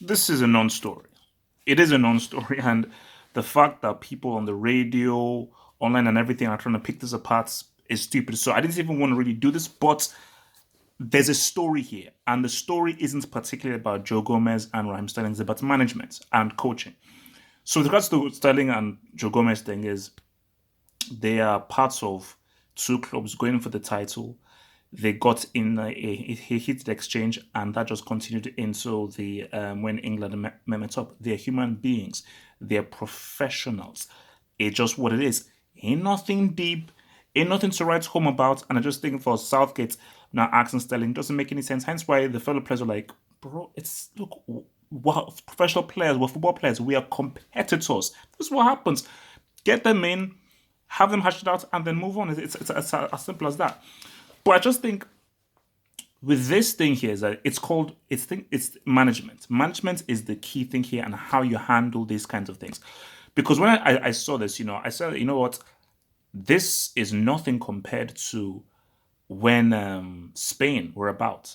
This is a non-story. It is a non-story, and the fact that people on the radio, online, and everything are trying to pick this apart is stupid. So I didn't even want to really do this, but there's a story here, and the story isn't particularly about Joe Gomez and Raheem Sterling. It's about management and coaching. So with regards to Sterling and Joe Gomez thing is they are parts of two clubs going for the title. They got in a heated exchange, and that just continued into the when England met up. They're human beings. They're professionals. It's just what it is. Ain't nothing deep. Ain't nothing to write home about. And I just think for Southgate now asking Sterling doesn't make any sense. Hence why the fellow players are like, bro, it's look, we're professional players, we're football players, we are competitors. This is what happens. Get them in, have them hash it out, and then move on. It's as simple as that. But I just think with this thing here is that it's management. Management is the key thing here, and how you handle these kinds of things. Because when I saw this, I said, you know what, this is nothing compared to when Spain were about.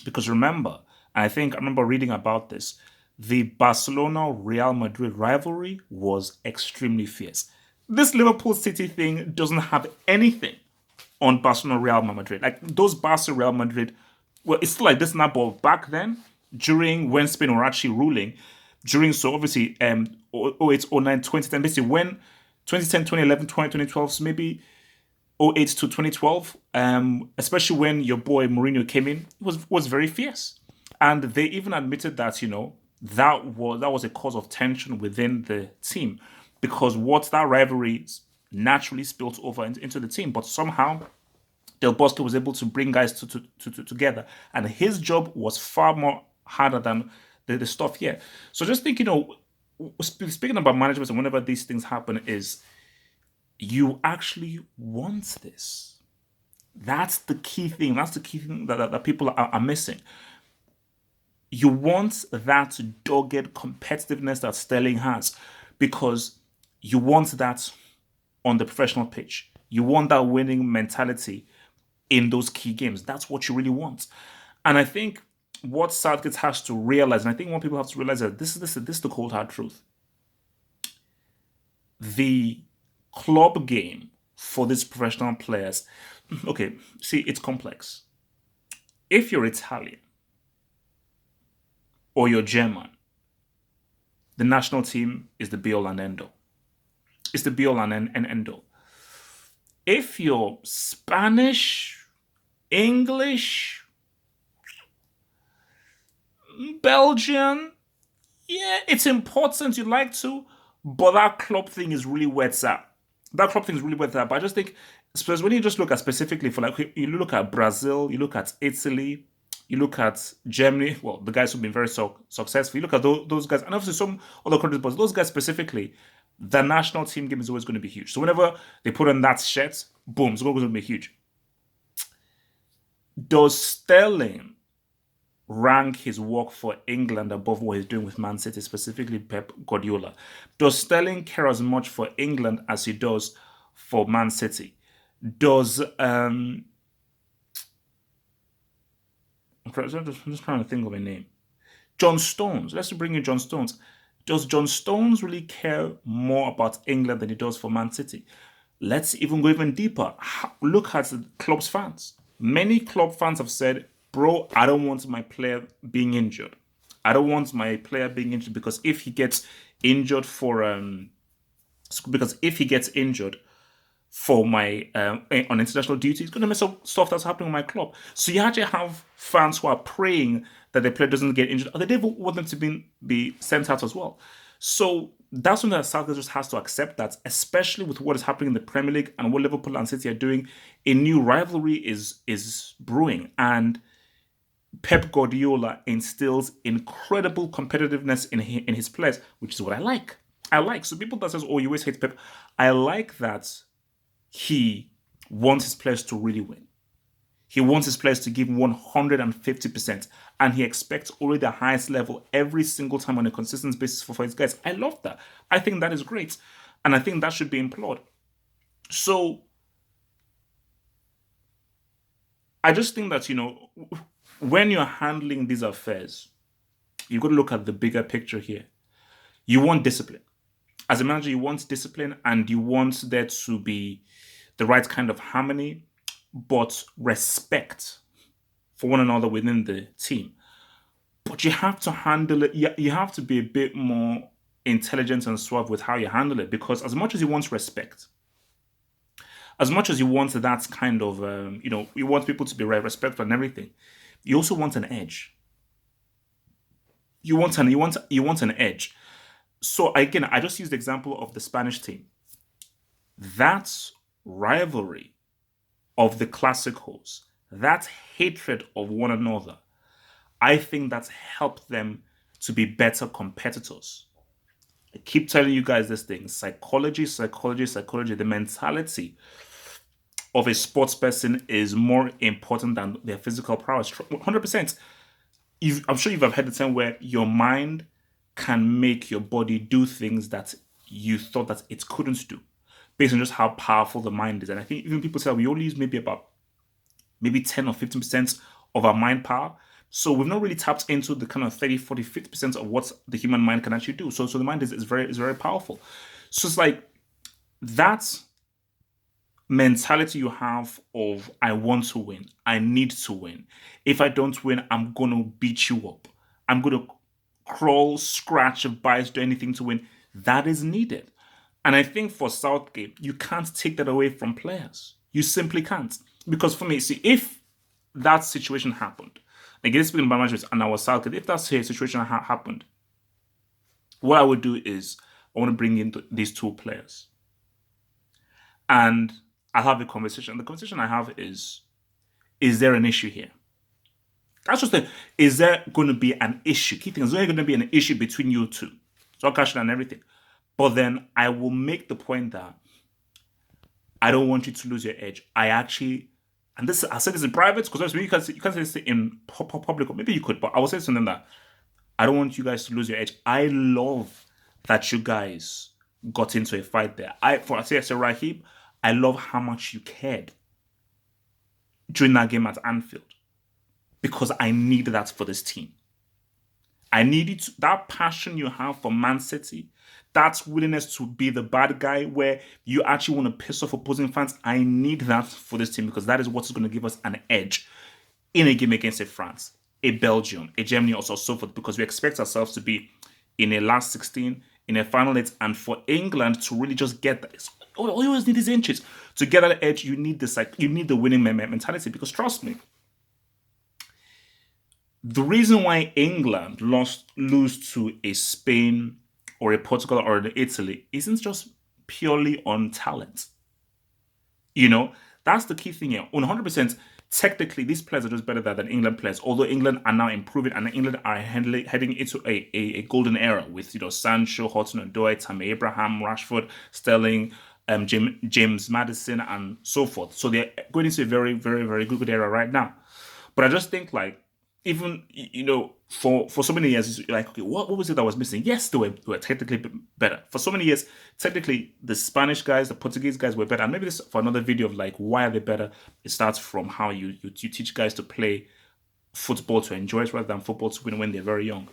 Because remember, I remember reading about this. The Barcelona Real Madrid rivalry was extremely fierce. This Liverpool City thing doesn't have anything on Barcelona Real Madrid. Like those Barca Real Madrid, well, it's still like this now, but back then, during when Spain were actually ruling, during so obviously 08, 09, 2010, basically when 2010, 2011, 2012, so maybe 08 to 2012, especially when your boy Mourinho came in, was very fierce. And they even admitted that, that was a cause of tension within the team because what that rivalry naturally spilled over into the team. But somehow Del Bosque was able to bring guys together, and his job was far more harder than the stuff here. So just think, speaking about management and whenever these things happen, is you actually want this. That's the key thing. That's the key thing that people are missing. You want that dogged competitiveness that Sterling has because you want that on the professional pitch. You want that winning mentality in those key games. That's what you really want. And I think what Southgate has to realize, and I think what people have to realize that this is the cold hard truth. The club game for these professional players, okay, see, it's complex. If you're Italian or you're German, the national team is the be all and end all. It's the be all and end all. If you're Spanish, English, Belgian, yeah, it's important. You like to, but that club thing is really where it's at. That club thing is really where it's at. But I just think, especially when you just look at specifically for like, you look at Brazil, you look at Italy, you look at Germany. Well, the guys who've been very successful. You look at those guys, and obviously some other countries, but those guys specifically, the national team game is always going to be huge. So whenever they put on that shirt, boom, it's going to be huge. Does Sterling rank his work for England above what he's doing with Man City, specifically Pep Guardiola? Does Sterling care as much for England as he does for Man City? Does I'm just trying to think of a name. John Stones. Let's bring in John Stones. Does John Stones really care more about England than he does for Man City? Let's even go even deeper. Look at the club's fans. Many club fans have said, bro, I don't want my player being injured. I don't want my player being injured because if he gets injured for my on international duty, it's going to mess up stuff that's happening with my club. So you actually have fans who are praying that the player doesn't get injured, or they even want them to be sent out as well. So that's something that Southgate just has to accept that, especially with what is happening in the Premier League and what Liverpool and City are doing, a new rivalry is brewing, and Pep Guardiola instills incredible competitiveness in his players, which is what I like. I like. So people that says, "Oh, you always hate Pep," I like that he wants his players to really win. He wants his players to give 150%, and he expects only the highest level every single time on a consistent basis for his guys. I love that. I think that is great, and I think that should be applauded. So I just think that when you're handling these affairs, You've got to look at the bigger picture here. You want discipline. As a manager, you want discipline and you want there to be the right kind of harmony, but respect for one another within the team. But you have to handle it. You have to be a bit more intelligent and suave with how you handle it because as much as you want respect, as much as you want that kind of, you want people to be respectful and everything, you also want an edge. You want an edge. So again, I just used the example of the Spanish team. That rivalry of the Clásicos, that hatred of one another, I think that's helped them to be better competitors. I keep telling you guys this thing psychology, psychology, psychology. The mentality of a sports person is more important than their physical prowess. 100%. I'm sure you've heard the term where your mind can make your body do things that you thought that it couldn't do based on just how powerful the mind is. And I think even people say we only use maybe 10 or 15% of our mind power. So we've not really tapped into the kind of 30, 40, 50% of what the human mind can actually do. So the mind is very powerful. So it's like that mentality you have of I want to win, I need to win. If I don't win, I'm gonna beat you up. I'm gonna crawl, scratch, bite, do anything to win. That is needed. And I think for Southgate, you can't take that away from players. You simply can't. Because for me, see, if that situation happened, again, speaking about managers and our Southgate, if that situation happened, what I would do is I want to bring in these two players. And I'll have a conversation. The conversation I have is there an issue here? That's just is there going to be an issue? Key thing is there going to be an issue between you two? So cashing and everything. But then I will make the point that I don't want you to lose your edge. And this I said this in private because you can't say this in public, or maybe you could, but I will say something that I don't want you guys to lose your edge. I love that you guys got into a fight there. I say Rahim, I love how much you cared during that game at Anfield because I need that for this team. I need it that passion you have for Man City, that willingness to be the bad guy where you actually want to piss off opposing fans. I need that for this team because that is what is going to give us an edge in a game against a France, a Belgium, a Germany, also so forth, because we expect ourselves to be in a last 16, in a final 8, and for England to really just get that. All you always need is inches. To get that edge, you need the winning mentality because trust me, the reason why England lose to a Spain or a Portugal or an Italy isn't just purely on talent. That's the key thing here. 100%, technically, these players are just better than England players, although England are now improving and England are heading into a golden era with, Sancho, Hudson-Odoi, Tammy Abraham, Rashford, Sterling, James Madison, and so forth. So they're going into a very, very, very good era right now. But I just think, like, even for so many years, it's like, okay, what was it that was missing? Yes, they were technically better. For so many years, technically, the Spanish guys, the Portuguese guys were better. And maybe this for another video of like why are they better. It starts from how you teach guys to play football to enjoy it rather than football to win when they're very young.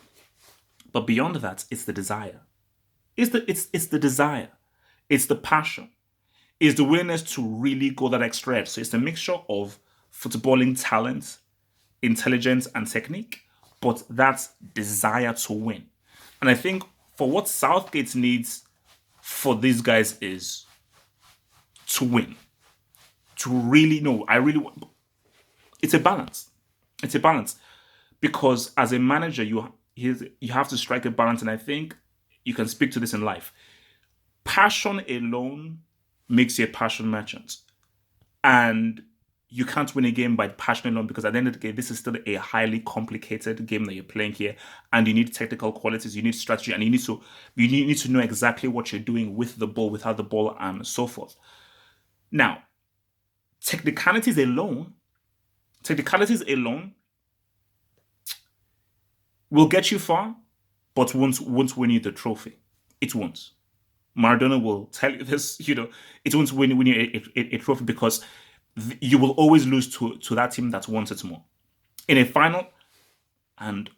But beyond that, it's the desire. It's the desire. It's the passion. It's the willingness to really go that extra edge. So it's a mixture of footballing talent, intelligence, and technique, but that desire to win. And I think for what Southgate needs for these guys is to win. To really know, it's a balance. It's a balance. Because as a manager, you have to strike a balance, and I think you can speak to this in life. Passion alone makes you a passion merchant. And you can't win a game by passion alone because at the end of the day, this is still a highly complicated game that you're playing here, and you need technical qualities, you need strategy, and you need to know exactly what you're doing with the ball, without the ball, and so forth. Now, technicalities alone will get you far, but won't win you the trophy. It won't. Maradona will tell you this. It won't win you a trophy because you will always lose to that team that wants it more in a final. And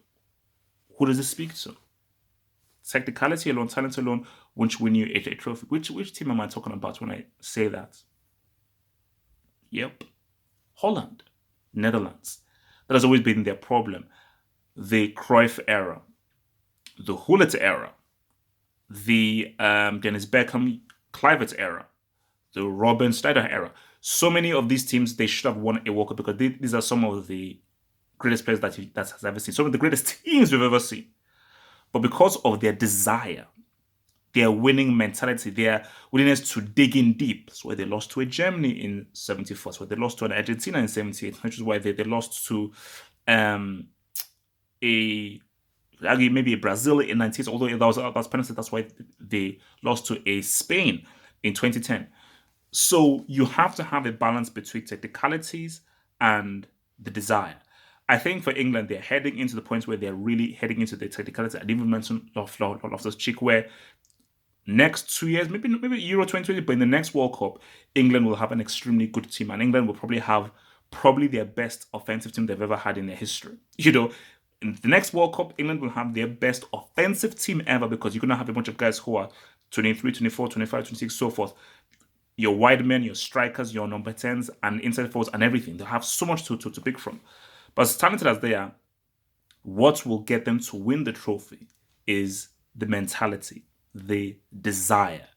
Who does it speak to? Technicality alone, talent alone won't win you a trophy. Which team am I talking about when I say that? Yep, Holland, Netherlands. That has always been their problem. The Cruyff era, the Hullet era, the Dennis Beckham, Kluivert era, the Robin Snyder era. So many of these teams, they should have won a World Cup because these are some of the greatest players that has ever seen. Some of the greatest teams we've ever seen. But because of their desire, their winning mentality, their willingness to dig in deep. That's why they lost to a Germany in 74. That's why they lost to an Argentina in 78, which is why they lost to um, a maybe a Brazil in 98, although that was penalty. That's why they lost to a Spain in 2010. So you have to have a balance between technicalities and the desire. I think for England, they're heading into the point where they're really heading into the technicality. I didn't even mention Loftus Cheek, where next 2 years, maybe Euro 2020, but in the next World Cup, England will have an extremely good team, and England will probably have their best offensive team they've ever had in their history. In the next World Cup, England will have their best offensive team ever because you're going to have a bunch of guys who are 23, 24, 25, 26, so forth. Your wide men, your strikers, your number 10s, and inside forwards, and everything. They'll have so much to pick from. But as talented as they are, what will get them to win the trophy is the mentality, the desire,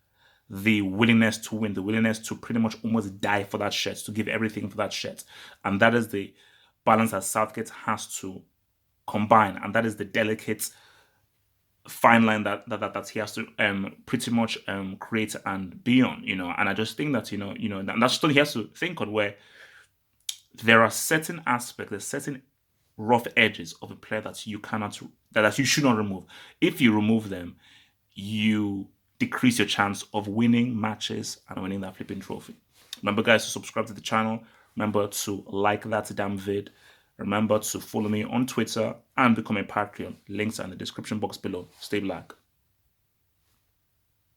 the willingness to win, the willingness to pretty much almost die for that shirt, to give everything for that shirt. And that is the balance that Southgate has to combine. And that is the delicate fine line that he has to pretty much create and be on, And I just think that, and that's something he has to think on, where there are certain aspects, there's certain rough edges of a player that you should not remove. If you remove them, you decrease your chance of winning matches and winning that flipping trophy. Remember, guys, to subscribe to the channel. Remember to like that damn vid. Remember to follow me on Twitter and become a Patreon. Links are in the description box below. Stay black.